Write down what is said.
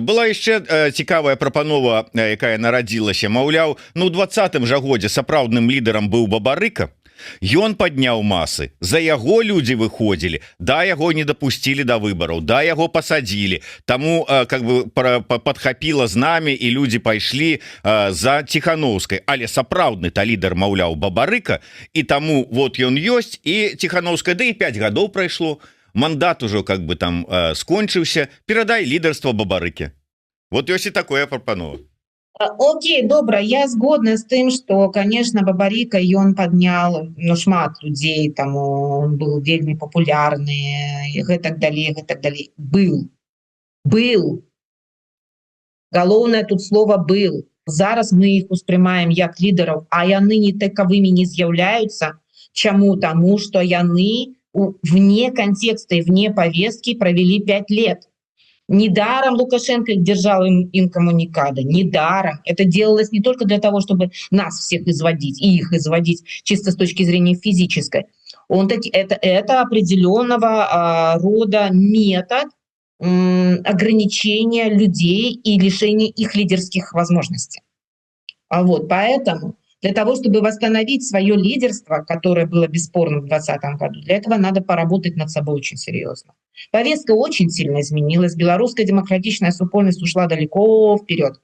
Была яшчэ цікавая прапанова, якая нарадзілася, маўляў, ну ў 20 жа годзе сапраўдным лідарам быў Бабарыка. Ён падняў масы, за яго людзі выходзілі, да яго не дапусцілі да выбараў, да яго пасадзілі, таму как бы падхапіла з намі і людзі пайшлі за Ціхановскай, але сапраўдны-то лідар, маўляў, Бабарыка, і таму вот ён ёсць, і Ціхановская, да і 5 гадоў прайшло, мандат ужо как бы там скончыўся, перадай лідарства Бабарыкі. Вот ёсць і такое прапанова. Окей, добра, я згодна з тым, што, конечно, Бабарыка ён паднял шмат людзей, там он был вельмі папулярны, гэтак далей. Был. Галоўнае тут слова был. Зараз мы іх успрымаем як лідараў, а яны не таковымі не з'яўляюцца. Чаму? Таму што яны вне контекста и вне повестки провели 5 лет. Недаром Лукашенко держал инкоммуникадо, недаром. Это делалось не только для того, чтобы нас всех изводить, и их изводить чисто с точки зрения физической. Это определенного рода метод ограничения людей и лишения их лидерских возможностей. Вот, поэтому для того, чтобы восстановить свое лидерство, которое было бесспорно в 2020 году, для этого надо поработать над собой очень серьезно. Повестка очень сильно изменилась. Белорусская демократичная супольность ушла далеко вперед.